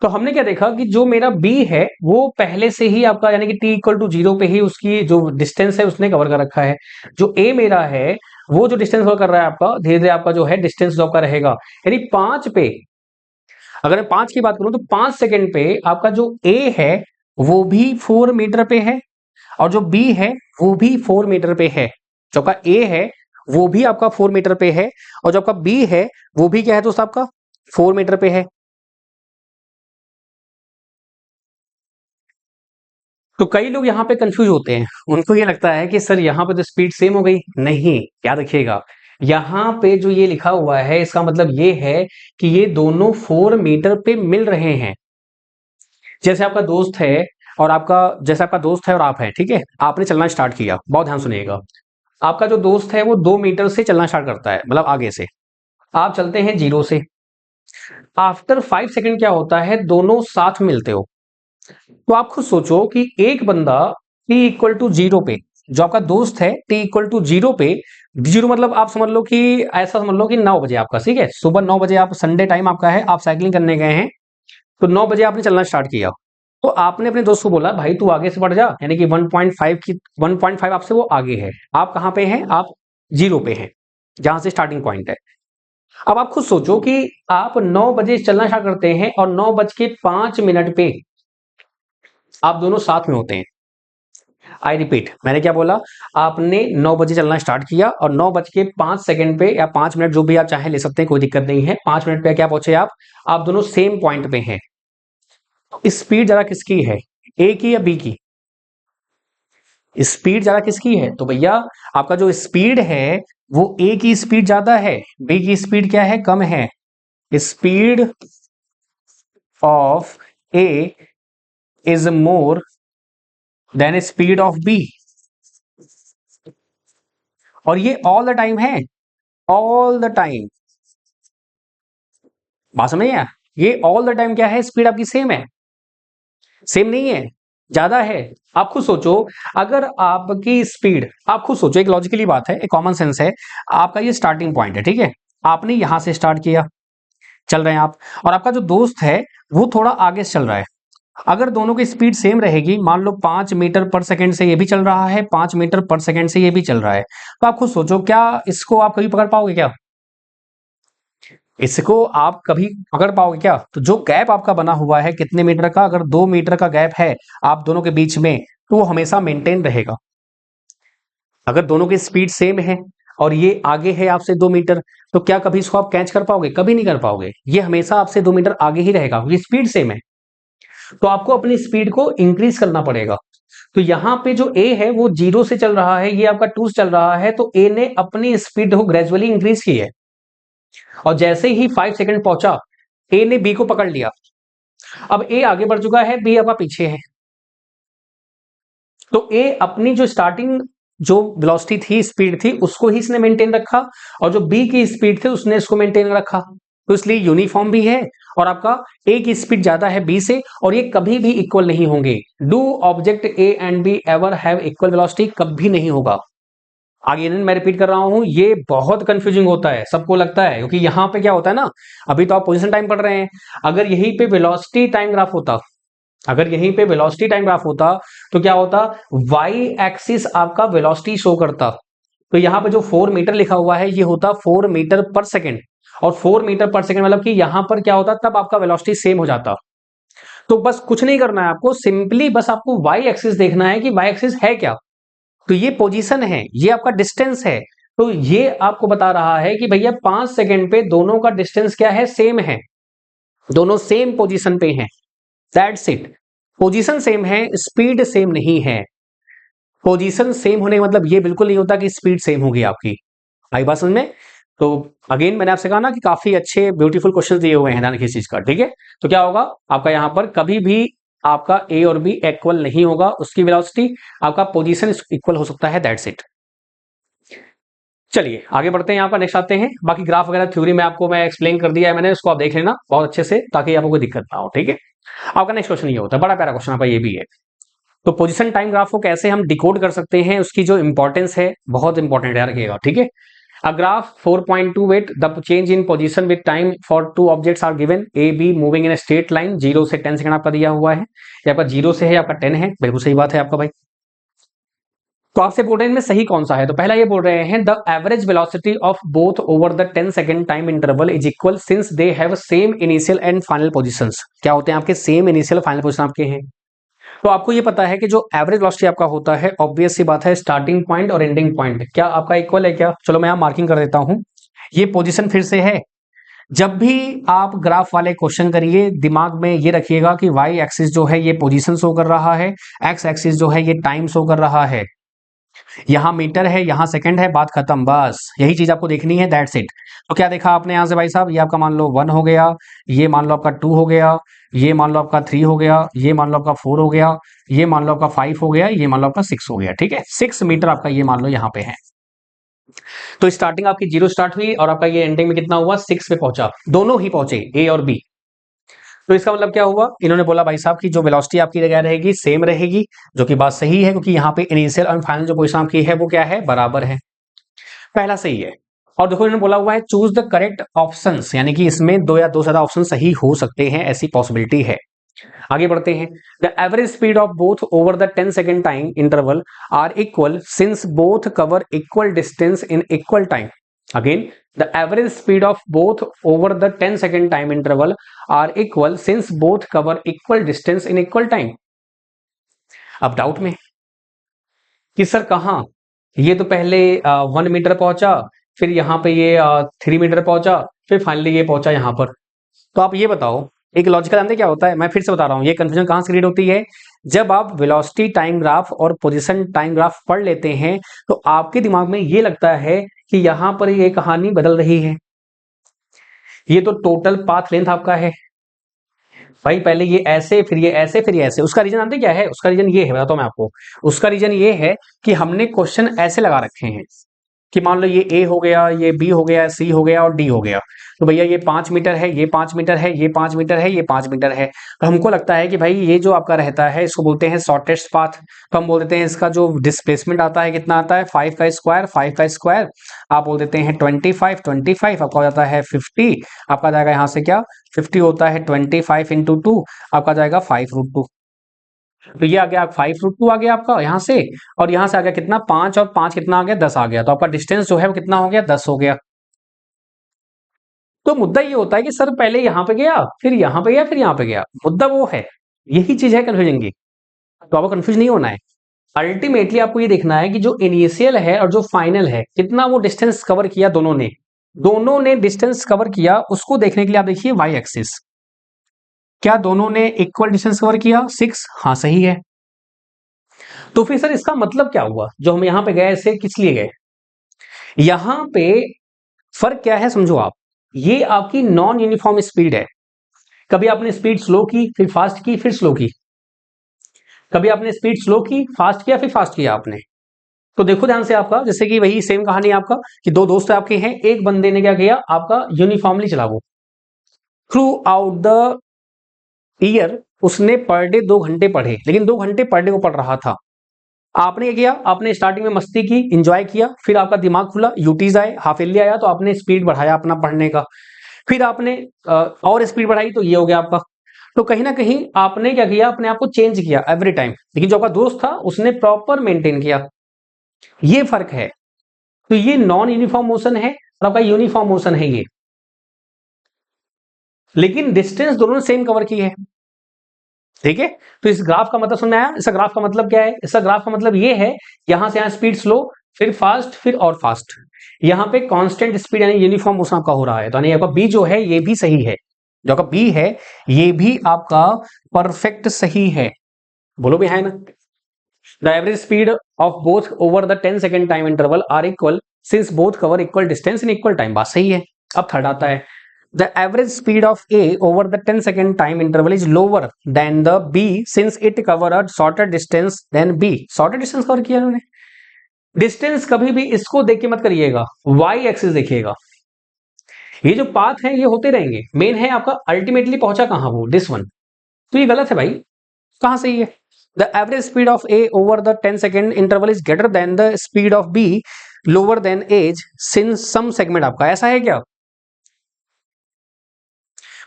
तो हमने क्या देखा कि जो मेरा बी है वो पहले से ही आपका, यानी कि टी इक्वल टू 0 पे ही उसकी जो डिस्टेंस है उसने कवर कर रखा है। जो ए मेरा है वो जो डिस्टेंस कवर कर रहा है आपका, धीरे धीरे आपका जो है डिस्टेंस जो आपका रहेगा, यानी 5 पे, अगर मैं 5 की बात करूं तो 5 सेकंड पे आपका जो ए है वो भी 4 मीटर पे है, और जो बी है वो भी 4 मीटर पे है। जो आपका ए है वो भी आपका 4 मीटर पे है, और जो आपका बी है वो भी क्या है दोस्त आपका 4 मीटर पे है। तो कई लोग यहाँ पे कंफ्यूज होते हैं, उनको ये लगता है कि सर यहाँ पे तो स्पीड सेम हो गई, नहीं, याद रखिएगा यहाँ पे जो ये लिखा हुआ है इसका मतलब ये है कि ये दोनों 4 मीटर पे मिल रहे हैं। जैसे आपका दोस्त है और आपका, जैसे आपका दोस्त है और आप है, ठीक है, आपने चलना स्टार्ट किया, बहुत ध्यान सुनिएगा। आपका जो दोस्त है वो 2 मीटर से चलना स्टार्ट करता है, मतलब आगे से आप चलते हैं 0 से। आफ्टर 5 सेकंड क्या होता है, दोनों साथ मिलते हो, तो आप खुद सोचो कि एक बंदा t इक्वल टू जीरो पे, जो आपका दोस्त है t इक्वल टू जीरो पे, जीरो मतलब आप समझ लो कि ऐसा समझ लो कि 9 बजे आपका, ठीक है, सुबह 9 बजे आप, संडे टाइम आपका है, आप साइकिलिंग करने गए हैं, तो 9 बजे आपने चलना स्टार्ट किया। तो आपने अपने दोस्त को बोला भाई तू आगे से बढ़ जा, यानी कि 1.5 की 1.5 आपसे वो आगे है, आप कहां पे हैं, आप जीरो पे हैं, जहां से स्टार्टिंग पॉइंट है। अब आप खुद सोचो कि आप 9 बजे चलना स्टार्ट करते हैं और 9:05 पे आप दोनों साथ में होते हैं। आई रिपीट, मैंने क्या बोला, आपने 9 बजे चलना स्टार्ट किया और 9:05 पे या 5 मिनट जो भी आप चाहे ले सकते हैं, कोई दिक्कत नहीं है, 5 मिनट पे क्या पहुंचे आप दोनों सेम पॉइंट पे हैं। स्पीड ज्यादा किसकी है, ए की या बी की? स्पीड ज्यादा किसकी है? तो भैया आपका जो स्पीड है वो ए की स्पीड ज्यादा है, बी की स्पीड क्या है, कम है। Speed of A is more than speed of B, और ये ऑल द टाइम है, ऑल द टाइम। बात समझ आया? ये ऑल द टाइम क्या है, स्पीड आपकी सेम है, सेम नहीं है, ज्यादा है। आप खुद सोचो, अगर आपकी स्पीड, आप खुद सोचो, एक लॉजिकली बात है, एक कॉमन सेंस है, आपका ये स्टार्टिंग पॉइंट है, ठीक है, आपने यहां से स्टार्ट किया, चल रहे हैं आप, और आपका जो दोस्त है वो थोड़ा आगे से चल रहा है। अगर दोनों की स्पीड सेम रहेगी, मान लो 5 मीटर पर सेकंड से ये भी चल रहा है, 5 मीटर पर सेकंड से ये भी चल रहा है, तो आप खुद सोचो क्या इसको आप कभी पकड़ पाओगे क्या? इसको आप कभी पकड़ पाओगे क्या? तो जो गैप आपका बना हुआ है कितने मीटर का, अगर 2 मीटर का गैप है आप दोनों के बीच में, तो वो हमेशा मेंटेन रहेगा। अगर दोनों की स्पीड सेम है और ये आगे है आपसे 2 मीटर, तो क्या कभी इसको आप कैच कर पाओगे? कभी नहीं कर पाओगे, ये हमेशा आपसे 2 मीटर आगे ही रहेगा, क्योंकि स्पीड सेम है। तो आपको अपनी स्पीड को इंक्रीज करना पड़ेगा। तो यहां पे जो ए है वो जीरो से चल रहा है, ये आपका 2 से चल रहा है, तो ए ने अपनी स्पीड को ग्रेजुअली इंक्रीज की है, और जैसे ही 5 सेकंड पहुंचा, ए ने बी को पकड़ लिया। अब ए आगे बढ़ चुका है, बी आपका पीछे है, तो ए अपनी जो स्टार्टिंग जो वेलोसिटी थी, स्पीड थी, उसको ही इसने मेंटेन रखा, और जो बी की स्पीड थी उसने इसको मेंटेन रखा। तो इसलिए यूनिफॉर्म भी है, और आपका ए की स्पीड ज्यादा है बी से, और ये कभी भी इक्वल नहीं होंगे। Do object A and be ever have equal velocity? कभी नहीं होगा। आगे मैं रिपीट कर रहा हूं, ये बहुत कंफ्यूजिंग होता है, सबको लगता है, क्योंकि यहां पे क्या होता है ना, अभी तो आप पोजीशन टाइम पढ़ रहे हैं, अगर यहीं पे वेलोसिटी टाइम ग्राफ होता, अगर यहीं पे वेलोसिटी टाइम ग्राफ होता, तो क्या होता, वाई एक्सिस आपका वेलोसिटी शो करता, तो यहां पे जो 4 मीटर लिखा हुआ है ये होता 4 मीटर पर सेकेंड, और 4 मीटर पर सेकेंड मतलब कि यहां पर क्या होता, तब आपका वेलोसिटी सेम हो जाता। तो बस कुछ नहीं करना है आपको, सिंपली बस आपको वाई एक्सिस देखना है कि वाई एक्सिस है क्या। तो ये पोजीशन है, ये आपका डिस्टेंस है, तो ये आपको बता रहा है कि भैया 5 सेकेंड पे दोनों का डिस्टेंस क्या है, सेम है, दोनों सेम पोजीशन पे हैं। That's it. पोजीशन सेम है, स्पीड सेम नहीं है। पोजीशन सेम होने का मतलब ये बिल्कुल नहीं होता कि स्पीड सेम होगी आपकी। आई बात समझ में? तो अगेन मैंने आपसे कहा ना कि काफी अच्छे ब्यूटीफुल क्वेश्चन दिए हुए हैं ध्यान किसी चीज का, ठीक है। तो क्या होगा आपका, यहां पर कभी भी आपका ए और बी इक्वल नहीं होगा, उसकी वेलोसिटी, आपका पोजीशन इक्वल हो सकता है, दैट्स इट। चलिए आगे बढ़ते हैं, यहाँ पर नेक्स्ट आते हैं। बाकी ग्राफ वगैरह थ्योरी में आपको मैं एक्सप्लेन कर दिया है मैंने, उसको आप देख लेना बहुत अच्छे से, ताकि आपको कोई दिक्कत ना हो, ठीक है। आपका नेक्स्ट क्वेश्चन ये होता है, बड़ा प्यारा क्वेश्चन आपका ये भी है। तो पोजीशन टाइम ग्राफ को कैसे हम डिकोड कर सकते हैं, उसकी जो इंपॉर्टेंस है, बहुत इंपॉर्टेंट है, रखिएगा, ठीक है। A graph 4.28 the change in position with time for two objects are given, A B moving in straight line, 0 से 10 सेकंड आपका दिया हुआ है, ये आपका 0 से है, आपका 10 है, बिल्कुल सही बात है आपका भाई। तो आपसे बोल रहे हैं इनमें सही कौन सा है, तो पहला ये बोल रहे हैं the average velocity of both over the 10 second time interval is equal since they have same initial and final positions. क्या होते हैं आपके, सेम इनिशियल फाइनल पोजीशन आपके हैं। तो आपको ये पता है कि जो एवरेज वेलोसिटी आपका होता है, ऑब्वियस सी बात है, स्टार्टिंग पॉइंट और एंडिंग पॉइंट क्या आपका इक्वल है क्या? चलो मैं यहां मार्किंग कर देता हूं, ये पोजीशन फिर से है। जब भी आप ग्राफ वाले क्वेश्चन करिए, दिमाग में ये रखिएगा कि वाई एक्सिस जो है ये पोजीशन शो कर रहा है, एक्स एक्सिस जो है ये टाइम शो कर रहा है, यहां मीटर है, यहां सेकंड है, बात खत्म, बस यही चीज आपको देखनी है, दैट्स इट। तो क्या देखा आपने यहां से भाई साहब, ये आपका मान लो 1 हो गया, ये मान लो आपका 2 हो गया, ये मान लो आपका 3 हो गया, ये मान लो आपका 4 हो गया, ये मान लो आपका 5 हो गया, ये मान लो आपका 6 हो गया, ठीक है। 6 मीटर आपका ये मान लो यहाँ पे है। तो स्टार्टिंग आपकी 0 स्टार्ट हुई और आपका ये एंडिंग में कितना हुआ, 6 पे पहुंचा, दोनों ही पहुंचे, ए और बी। तो इसका मतलब क्या हुआ, इन्होंने बोला भाई साहब कि जो वेलोसिटी आपकी जगह रहेगी सेम रहेगी, जो कि बात सही है क्योंकि यहाँ पे इनिशियल और फाइनल जो पोजीशन आपकी है वो क्या है, बराबर है। पहला सही है। और देखो इन्होंने बोला हुआ है चूज द करेक्ट ऑप्शंस, यानी कि इसमें दो या दो से ज्यादा ऑप्शन सही हो सकते हैं, ऐसी पॉसिबिलिटी है। आगे बढ़ते हैं। The average speed of both over the 10 second time interval are equal since both cover equal distance in equal time. Again, the average speed of both over the 10 second time interval are equal since both cover equal distance in equal time. अब doubt में कि sir कहां, ये तो पहले 1 metre पहुंचा, फिर यहाँ पे ये 3 मीटर पहुंचा, फिर फाइनली ये पहुंचा यहाँ पर। तो आप ये बताओ, एक लॉजिकल आंसर क्या होता है, मैं फिर से बता रहा हूं, ये कंफ्यूजन कहां से क्रिएट होती है, जब आप वेलोसिटी टाइम ग्राफ और पोजीशन टाइम ग्राफ पढ़ लेते हैं तो आपके दिमाग में ये लगता है कि यहां पर ये कहानी बदल रही है। ये तो टोटल पाथ लेंथ आपका है भाई, पहले ये ऐसे, फिर ये ऐसे, फिर ये ऐसे। उसका रीजन जानते क्या है, उसका रीजन ये है, बताता हूं मैं आपको। उसका रीजन ये है कि हमने क्वेश्चन ऐसे लगा रखे हैं कि मान लो ये ए हो गया, ये बी हो गया, सी हो गया और डी हो गया। तो भैया ये 5 मीटर है, ये 5 मीटर है, ये 5 मीटर है, ये 5 मीटर है। तो हमको लगता है कि भाई ये जो आपका रहता है इसको बोलते हैं शॉर्टेस्ट पाथ। तो हम बोल देते हैं इसका जो डिस्प्लेसमेंट आता है कितना आता है, 5 का स्क्वायर, 5 का स्क्वायर। आप बोल देते हैं 25, आपका हो जाता है 50। आपका जाएगा यहाँ से क्या, 50 होता है 25 × 2, आपका जाएगा 5√2। तो ये आ गया 5√2 आ गया आपका यहाँ से। और यहाँ से आ गया कितना, 5 और 5 कितना आ गया, 10 आ गया। तो आपका डिस्टेंस जो है वो कितना हो गया, 10 हो गया। तो मुद्दा ये होता है कि सर पहले यहां पे गया, फिर यहां पे गया, फिर यहां पे गया। मुद्दा वो है, यही चीज है कंफ्यूजन की। तो आपको कंफ्यूज नहीं होना है। अल्टीमेटली आपको ये देखना है कि जो इनिशियल है और जो फाइनल है कितना वो डिस्टेंस कवर किया, दोनों ने डिस्टेंस कवर किया। उसको देखने के लिए आप देखिए वाई एक्सिस, क्या दोनों ने इक्वल डिस्टेंस कवर किया, 6, हाँ सही है। तो फिर सर इसका मतलब क्या हुआ, जो हम यहां पे गए इसे किस लिए गए, यहां पे फर्क क्या है समझो आप। ये आपकी नॉन यूनिफॉर्म स्पीड है। कभी आपने स्पीड स्लो की, फिर फास्ट की, फिर स्लो की। कभी आपने स्पीड स्लो की, फास्ट किया, फिर फास्ट किया आपने। तो देखो ध्यान से आपका, जैसे कि वही सेम कहानी आपका कि दो दोस्त आपके हैं, एक बंदे ने क्या किया, आपका यूनिफॉर्मली चला वो थ्रू आउट द ईयर, उसने पर डे 2 घंटे पढ़े, लेकिन 2 घंटे पर डे को पढ़ रहा था। आपने क्या किया, आपने स्टार्टिंग में मस्ती की, एंजॉय किया, फिर आपका दिमाग खुला, यूटीज आए, हाफ ईयरली आया, तो आपने स्पीड बढ़ाया अपना पढ़ने का। फिर आपने और स्पीड बढ़ाई, तो ये हो गया आपका। तो कहीं ना कहीं आपने क्या किया, अपने आप को चेंज किया एवरी टाइम, लेकिन जो आपका दोस्त था उसने प्रॉपर मेंटेन किया। ये फर्क है। तो ये नॉन यूनिफॉर्म मोशन है और आपका यूनिफॉर्म मोशन है ये, लेकिन डिस्टेंस दोनों ने सेम कवर की है। ठीक है। तो इस ग्राफ का मतलब समझ में आया, इसका ग्राफ का मतलब क्या है, इसका ग्राफ का मतलब ये है, यहां से यहां स्पीड स्लो, फिर फास्ट, फिर और फास्ट। यहां पे कांस्टेंट स्पीड यानी यूनिफॉर्म मोशन आपका हो रहा है। तो यानी आपका बी जो है ये भी सही है, जो आपका बी है ये भी आपका परफेक्ट सही है। बोलो भी है ना। The average speed of both over the 10 second time interval are equal since both cover equal distance in equal time, बात सही है। अब थर्ड आता है, the average speed of A over the 10 second time interval is lower than the B since it cover a shorter distance than B। shorter distance cover किया उन्होंने। Distance कभी भी इसको देख के मत करिएगा, वाई एक्सिस देखिएगा। ये जो पाथ है ये होते रहेंगे, मेन है आपका अल्टीमेटली पहुंचा कहां वो, दिस वन। तो ये गलत है भाई, कहां सही है। The average speed of A over the 10 second interval is greater than the speed of B lower than as since some segment, आपका ऐसा है क्या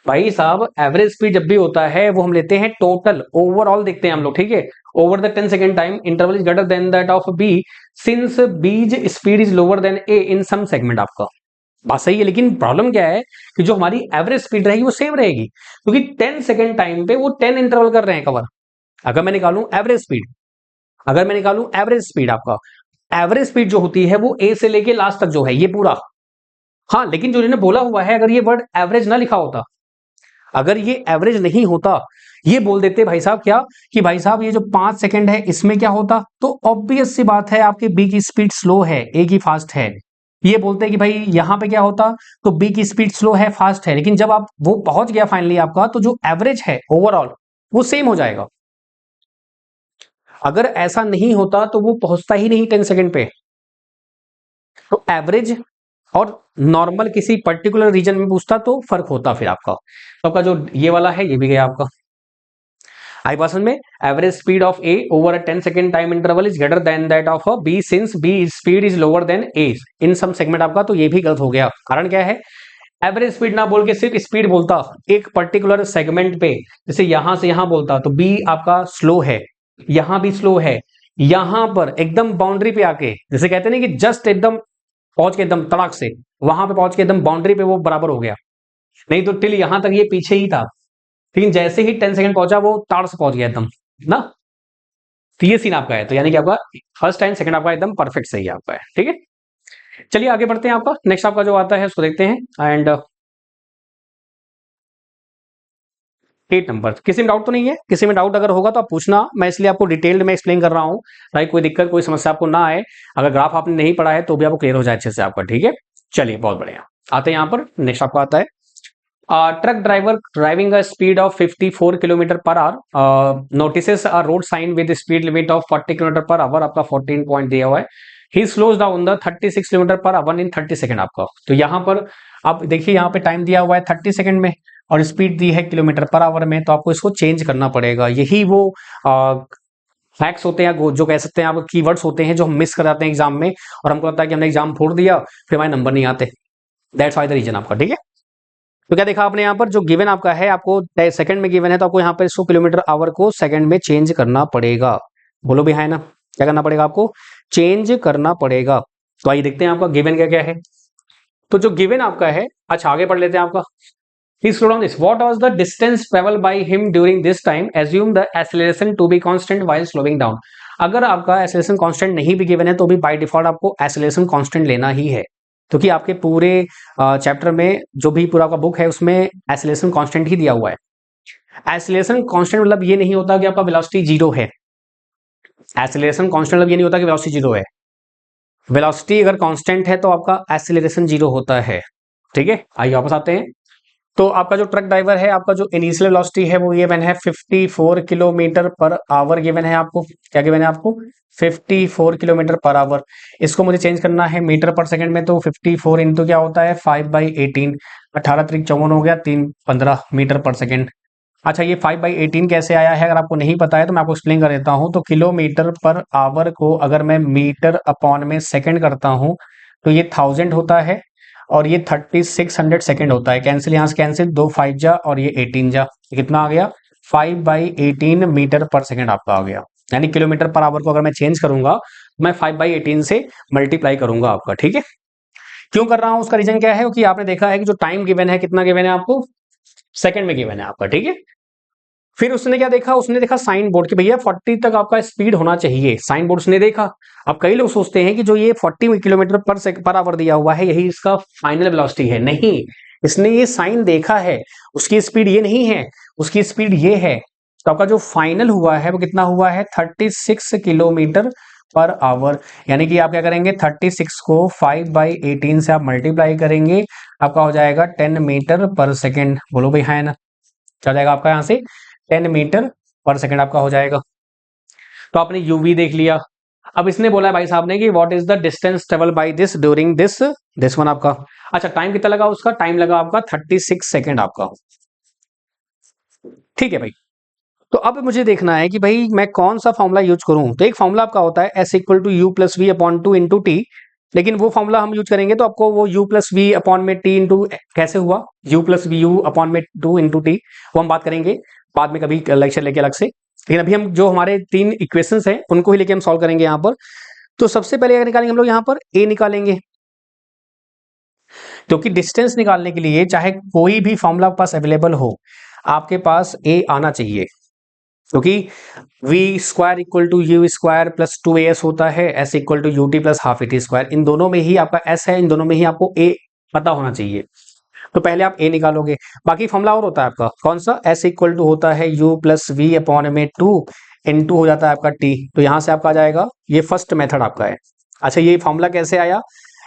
भाई साहब। एवरेज स्पीड जब भी होता है वो हम लेते हैं टोटल, ओवरऑल देखते हैं हम लोग, ठीक है। Over the 10 second time interval is greater than that of B since B's speed is lower than A in some segment, आपका बात सही है। लेकिन प्रॉब्लम क्या है कि जो हमारी एवरेज स्पीड रहेगी वो सेम रहेगी, क्योंकि 10 सेकेंड टाइम पे वो 10 इंटरवल कर रहे हैं कवर। अगर मैं निकालूं एवरेज स्पीड, अगर मैं निकालूं एवरेज स्पीड, आपका एवरेज स्पीड जो होती है वो ए से लेके लास्ट तक जो है ये पूरा। हाँ, लेकिन जो इन्होंने बोला हुआ है, अगर ये वर्ड एवरेज ना लिखा होता, अगर ये एवरेज नहीं होता, ये बोल देते भाई साहब क्या कि भाई साहब ये जो 5 सेकंड है इसमें क्या होता, तो ऑब्वियस सी बात है आपके बी की स्पीड स्लो है, ए की फास्ट है। ये बोलते हैं कि भाई यहां पे क्या होता, तो बी की स्पीड स्लो है, फास्ट है। लेकिन जब आप वो पहुंच गया फाइनली आपका, तो जो एवरेज है ओवरऑल वो सेम हो जाएगा। अगर ऐसा नहीं होता तो वो पहुंचता ही नहीं 10 सेकंड पे। तो एवरेज और नॉर्मल किसी पर्टिकुलर रीजन में पूछता तो फर्क होता फिर आपका। तो आपका जो ये वाला है ये भी गया आपका। आई पर्सन में average speed of A over a 10 second time interval is greater than that of a B since B speed is lower than A in some segment आपका। तो ये भी गलत हो गया। कारण क्या है, एवरेज स्पीड ना बोल के सिर्फ स्पीड बोलता एक पर्टिकुलर सेगमेंट पे, जैसे यहां से यहां बोलता तो बी आपका स्लो है, यहां भी स्लो है, यहां पर एकदम बाउंड्री पे आके जैसे कहते हैं ना कि जस्ट एकदम पहुंच के एकदम तड़ाक से वहां पे पहुंच के एकदम बाउंड्री पे वो बराबर हो गया। नहीं तो टिल यहां तक ये पीछे ही था, लेकिन जैसे ही 10 सेकंड पहुंचा वो ताड़ से पहुंच गया एकदम ना। तो ये सीन आपका है। तो यानी कि आपका फर्स्ट टाइम सेकंड आपका एकदम परफेक्ट सही है आपका है। ठीक है, चलिए आगे बढ़ते हैं। आपका नेक्स्ट आपका जो आता है उसको देखते हैं। एंड 8 नंबर, किसी में डाउट तो नहीं है? किसी में डाउट अगर होगा तो आप पूछना, मैं इसलिए आपको डिटेल्ड में एक्सप्लेन कर रहा हूँ ताकि कोई दिक्कत कोई समस्या आपको ना आए। अगर ग्राफ आपने नहीं पढ़ा है तो भी आपको क्लियर हो जाए अच्छे से आपका। ठीक है, चलिए बहुत बढ़िया। आते हैं यहाँ पर नेक्स्ट आपका आता है truck driver driving a speed of 54 kilometre per hour notices a road sign with speed limit of 40 kilometre per hour. आपका 14 पॉइंट दिया हुआ है। He slows down the 36 kilometre per hour in 30 second आपका। तो यहाँ पर आप देखिए यहाँ पे टाइम दिया हुआ है 30 सेकंड में और स्पीड दी है किलोमीटर पर आवर में, तो आपको इसको चेंज करना पड़ेगा। यही वो फैक्ट्स होते हैं जो कह सकते हैं आप कीवर्ड्स होते हैं जो हम मिस कर जाते हैं एग्जाम में, और हमको लगता है कि हमने एग्जाम फोड़ दिया फिर हमारे नंबर नहीं आते। दैट्स वाई द रीजन आपका। ठीक है, तो क्या देखा आपने यहाँ पर जो गिवन आपका है, आपको सेकंड में गिवन है तो आपको यहाँ पर 100 किलोमीटर आवर को सेकंड में चेंज करना पड़ेगा। बोलो भी है ना, क्या करना पड़ेगा आपको? चेंज करना पड़ेगा। तो आइए देखते हैं आपका गिवन क्या क्या है। तो जो गिवन आपका है, अच्छा आगे पढ़ लेते हैं आपका। He slowed down this. What was the distance traveled by him during this time? Assume the acceleration to be constant while slowing down. अगर आपका acceleration constant नहीं भी given है तो भी by default आपको acceleration constant लेना ही है, क्योंकि आपके पूरे चैप्टर में जो भी पूरा आपका बुक है उसमें acceleration constant ही दिया हुआ है। acceleration constant मतलब ये नहीं होता कि आपका velocity जीरो है। acceleration constant मतलब ये नहीं होता कि velocity जीरो है। velocity अगर constant है तो आपका acceleration जीरो होता है। ठीक है, आइए वापस आते हैं। तो आपका जो ट्रक ड्राइवर है, आपका जो इनिशियल वेलोसिटी है वो गिवन है 54 किलोमीटर पर आवर गिवन है आपको। क्या गिवन है आपको? 54 किलोमीटर पर आवर। इसको मुझे चेंज करना है मीटर पर सेकंड में, तो 54 इंटू क्या होता है 5/18, 18 त्रिक 54 हो गया 3 15 मीटर पर सेकंड। अच्छा ये 5/18 कैसे आया है अगर आपको नहीं पता है तो मैं आपको एक्सप्लेन कर देता हूँ। तो किलोमीटर पर आवर को अगर मैं मीटर अपॉन में सेकंड करता हूँ तो ये 1000 होता है और ये 3600 सेकंड होता है। कैंसिल यहाँ से कैंसिल, 2 5 जा और ये 18 जा, कितना आ गया 5/18 मीटर पर सेकंड आपका आ गया। यानी किलोमीटर पर आवर को अगर मैं चेंज करूंगा मैं 5/18 से मल्टीप्लाई करूंगा आपका। ठीक है, क्यों कर रहा हूं उसका रीजन क्या है, क्योंकि आपने देखा है कि जो टाइम गिवन है कितना गिवन है आपको, सेकंड में गिवन है आपका। ठीक है, फिर उसने क्या देखा, उसने देखा साइन बोर्ड कि भैया 40 तक आपका स्पीड होना चाहिए। साइन बोर्ड उसने देखा। अब कई लोग सोचते हैं कि जो ये 40 किलोमीटर पर आवर दिया हुआ है यही इसका फाइनल वेलोसिटी है। नहीं, इसने ये साइन देखा है, उसकी स्पीड ये नहीं है, उसकी स्पीड ये है। तो आपका जो फाइनल हुआ है वो कितना हुआ है 36 किलोमीटर पर आवर। यानी कि आप क्या करेंगे 36 को 5/18 से आप मल्टीप्लाई करेंगे, आपका हो जाएगा 10 मीटर पर सेकेंड। बोलो भाई है ना, क्या जाएगा आपका यहाँ से 10 मीटर पर सेकंड आपका हो जाएगा। तो आपने यूवी देख लिया। अब इसने बोला है भाई साहब ने कि what is the distance travel by this during this one आपका। अच्छा टाइम कितना लगा उसका, टाइम लगा आपका 36 सेकंड आपका। ठीक है भाई, तो अब मुझे देखना है कि भाई मैं कौन सा फॉर्मूला यूज करूं। तो एक फॉर्मूला आपका होता है s equal to u plus v upon 2 into t, लेकिन वो फॉर्मूला हम यूज करेंगे तो आपको वो यू प्लस वी अपॉन में टी इंटू कैसे हुआ, u plus v u upon में 2 इंटू टी, वो हम बात करेंगे बाद में कभी लेक्चर लेके अलग से। लेकिन अभी हम जो हमारे 3 इक्वेशंस हैं उनको ही लेके हम सॉल्व करेंगे यहाँ पर। तो सबसे पहले निकालेंगे हम लोग यहाँ पर ए निकालेंगे, क्योंकि डिस्टेंस निकालने के लिए चाहे कोई भी फॉर्मूला पास अवेलेबल हो आपके पास ए आना चाहिए, क्योंकि v square equal to u square plus 2as होता है, s equal to u t plus half a t square. इन दोनों में ही आपका एस है, इन दोनों में ही आपको ए पता होना चाहिए। तो पहले आप ए निकालोगे, बाकी फॉर्मूला और होता है आपका कौन सा, एस इक्वल टू होता है यू प्लस वी अपॉन में 2 इनटू हो जाता है आपका टी। तो यहां से आपका आ जाएगा, ये फर्स्ट मेथड आपका है। अच्छा ये फॉर्मूला कैसे आया,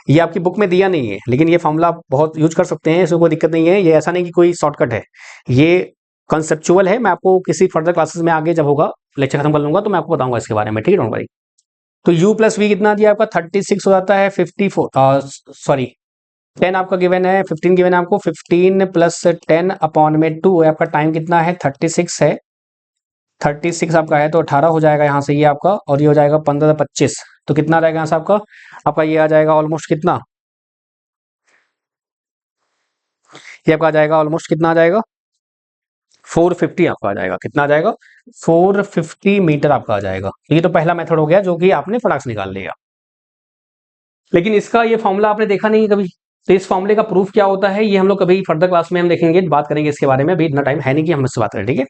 ये आपकी बुक में दिया नहीं है, लेकिन ये फॉर्मूला आप बहुत यूज कर सकते हैं, इसमें कोई दिक्कत नहीं है। ये ऐसा नहीं कि कोई शॉर्टकट है, ये कंसेप्चुअल है। मैं आपको किसी फर्दर क्लासेस में आगे जब होगा लेक्चर खत्म कर लूंगा तो मैं आपको बताऊंगा इसके बारे में। ठीक है डोंट वरी। तो u प्लस वी कितना दिया आपका 36 हो जाता है 54 सॉरी 10 आपका गिवन है, 15 गिवन है आपको, 15 प्लस 10 अपॉन में 2 है आपका, टाइम कितना है 36 है, 36 आपका है तो 18 हो जाएगा यहाँ से ये आपका, और ये हो जाएगा 15 25, तो कितना रहेगा यहाँ से आपका, आपका ये आ जाएगा ऑलमोस्ट कितना, ये आपका आ जाएगा ऑलमोस्ट कितना आ जाएगा 450 आपका आ जाएगा, कितना आ जाएगा 450 मीटर आपका आ जाएगा। ये तो पहला मेथड हो गया जो कि आपने फटाक से निकाल लिया, लेकिन इसका ये फॉर्मूला आपने देखा नहीं कभी, तो इस फॉर्मूले का प्रूफ क्या होता है ये हम लोग कभी फर्दर क्लास में हम देखेंगे, बात करेंगे इसके बारे में, अभी इतना टाइम है नहीं कि हम इससे बात करें, ठीक है।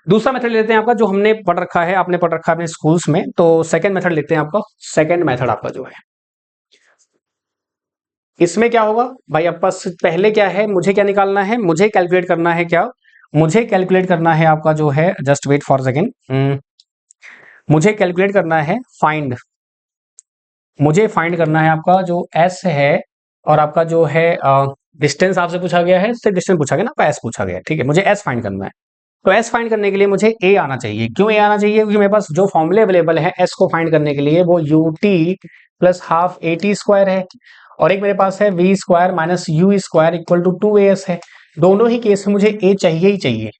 दूसरा मेथड लेते हैं आपका जो हमने पढ़ रखा है, आपने पढ़ रखा है अपने स्कूल्स में, तो सेकंड मेथड लेते हैं आपका, सेकंड मेथड आपका जो है इसमें क्या होगा भाई, अब पास पहले क्या है, मुझे क्या निकालना है, मुझे कैलकुलेट करना है क्या, मुझे कैलकुलेट करना है आपका जो है, जस्ट वेट फॉर सेकेंड, मुझे कैलकुलेट करना है फाइंड, मुझे फाइंड करना है आपका जो एस है, और आपका जो है डिस्टेंस आपसे पूछा गया है, सिर्फ डिस्टेंस पूछा गया ना, आपका एस पूछा गया है, ठीक है, मुझे एस फाइंड करना है। तो एस फाइंड करने के लिए मुझे ए आना चाहिए, क्यों ए आना चाहिए, क्योंकि मेरे पास जो फॉर्मूले अवेलेबल है एस को फाइंड करने के लिए वो u t plus half a t square है, और एक मेरे पास है v square minus u square equal to 2as है। दोनों ही केस में मुझे ए चाहिए ही चाहिए,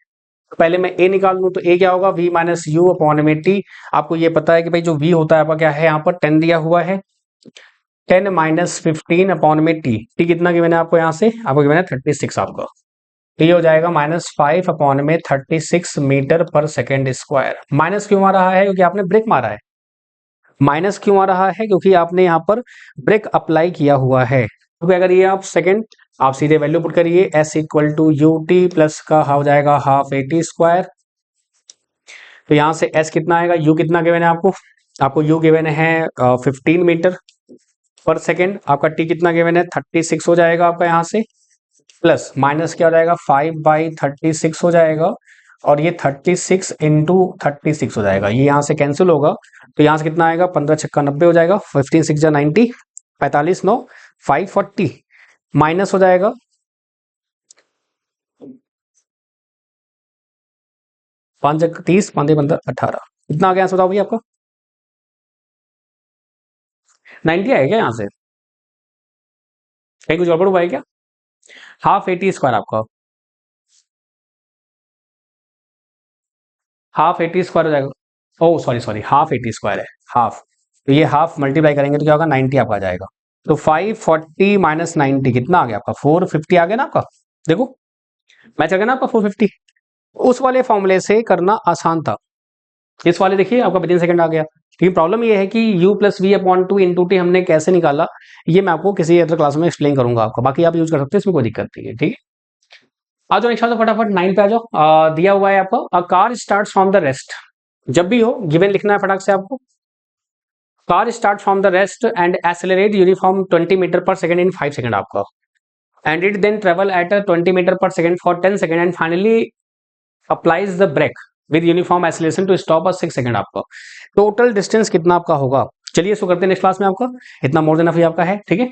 तो पहले मैं ए निकाल लूं, तो ए क्या होगा वी माइनस यू अपॉन में टी। आपको ये पता है कि भाई जो वी होता है आपका क्या है, यहाँ पर 10 दिया हुआ है, 10 माइनस 15 अपॉन में टी, टी कितना गिवन है आपको, यहाँ से आपको गिवन है 36 आपका, तो ये हो जाएगा -5 अपॉन में 36 metre per second square. Minus क्यों आ रहा है, क्योंकि आपने ब्रेक मारा है, माइनस क्यों आ रहा है, क्योंकि आपने यहाँ पर ब्रेक अप्लाई किया हुआ है, क्योंकि अगर ये आप सेकेंड आप सीधे वैल्यू पुट करिए, s equal to u t plus का हो जाएगा हाफ ए टी स्क्वायर, तो यहाँ से एस कितना आएगा, यू कितना गिवन है आपको, आपको यू गिवन है 15 मीटर पर सेकेंड, आपका टी कितना गिवन है 36 हो जाएगा आपका यहाँ से, प्लस माइनस क्या हो जाएगा 5/36 हो जाएगा, और ये 36 इंटू 36 हो जाएगा, ये यहाँ से कैंसिल होगा, तो यहाँ से कितना आएगा 15 छक्का 90 हो जाएगा, 15 6 जा 90, 45 9 540, माइनस हो जाएगा 5 30 5 15 18, कितना आ गया बताओ भैया आपका 90 आएगा क्या यहाँ से, कहीं कुछ गड़बड़ हुआ है क्या, हाफ ए टी स्क्वायर आपका, हाफ ए टी स्क्वायर हो जाएगा, oh sorry sorry half a t square है, हाफ, तो ये हाफ मल्टीप्लाई करेंगे तो क्या होगा 90 आपका आ जाएगा, तो 540 माइनस 90 कितना आ गया आपका 450 आ गया ना आपका, देखो मैच आ गया ना आपका 450। उस वाले फॉर्मूले से करना आसान था, इस वाले देखिए आपका विदिन सेकंड आ गया, लेकिन प्रॉब्लम ये है कि u plus v upon two into t हमने कैसे निकाला, ये मैं आपको किसी अदर क्लास में एक्सप्लेन करूंगा आपको, बाकी आप यूज कर सकते हैं, इसमें कोई दिक्कत नहीं है, ठीक है। आ जाओ नेक्स्ट आ जाओ फटाफट 9 पे आ जाओ, दिया हुआ है आपको a car start from the rest, जब भी हो गिवन लिखना है फटाक से आपको, car start from the rest and accelerate uniform 20 metre per second in 5 second आपका, and it then travel at 20 metre per second for 10 second and finally applies the brake with uniform acceleration to stop 6 second आपका, total distance कितना आपका होगा, चलिए इसको करते हैं next class में, आपका इतना मोर देन आपका है, ठीक है।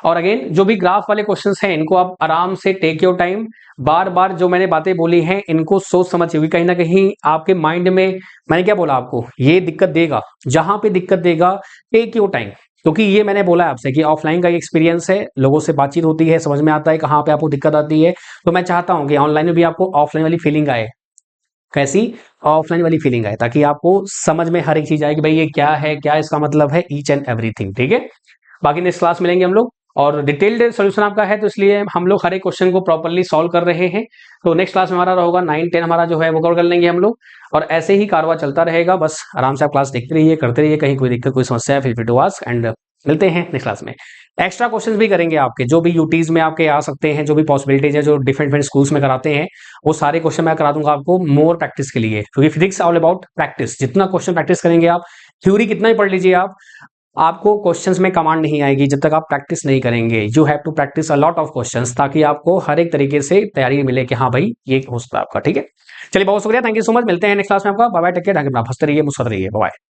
और अगेन जो भी ग्राफ वाले क्वेश्चंस हैं इनको आप आराम से टेक योर टाइम, बार बार जो मैंने बातें बोली हैं इनको सोच समझ, क्योंकि कहीं ना कहीं आपके माइंड में मैंने क्या बोला आपको, ये दिक्कत देगा, जहां पे दिक्कत देगा टेक योर टाइम, क्योंकि ये मैंने बोला आपसे कि ऑफलाइन का एक्सपीरियंस है, लोगों से बातचीत होती है, समझ में आता है कहाँ पे आपको दिक्कत आती है, तो मैं चाहता हूँ कि ऑनलाइन में भी आपको ऑफलाइन वाली फीलिंग आए, कैसी ऑफलाइन वाली फीलिंग आए, ताकि आपको समझ में हर एक चीज आए कि भाई ये क्या है, क्या इसका मतलब है, ईच एंड एवरीथिंग, ठीक है। बाकी नेक्स्ट क्लास मिलेंगे हम लोग, और डिटेल्ड सॉल्यूशन आपका है तो इसलिए हम लोग हर एक क्वेश्चन को प्रॉपर्ली सॉल्व कर रहे हैं, तो नेक्स्ट क्लास में हमारा होगा 9 10 हमारा जो है वो कवर कर लेंगे हम लोग, और ऐसे ही कारवा चलता रहेगा, बस आराम से आप क्लास देखते रहिए, करते रहिए, कहीं कोई दिक्कत कोई समस्या है फिर टू आस्क, एंड मिलते हैं नेक्स्ट क्लास में। एक्स्ट्रा क्वेश्चंस भी करेंगे आपके, जो भी यूटीज में आपके आ सकते हैं, जो भी पॉसिबिलिटीज है, जो डिफरेंट डिफरेंट स्कूल्स में कराते हैं, वो सारे क्वेश्चन मैं करा दूंगा आपको मोर प्रैक्टिस के लिए, क्योंकि फिजिक्स ऑल अबाउट प्रैक्टिस, जितना क्वेश्चन प्रैक्टिस करेंगे आप, थ्योरी कितना ही पढ़ लीजिए आप, आपको क्वेश्चंस में कमांड नहीं आएगी जब तक आप प्रैक्टिस नहीं करेंगे, you have to practise a lot of questions, ताकि आपको हर एक तरीके से तैयारी मिले कि हाँ भाई ये हो सकता है आपका, ठीक है। चलिए बहुत शुक्रिया, थैंक यू सो मच, मिलते हैं नेक्स्ट क्लास में आपका, बाय बाय, टेक केयर, हंसते रहिए मुस्कुराते रहिए, बाय।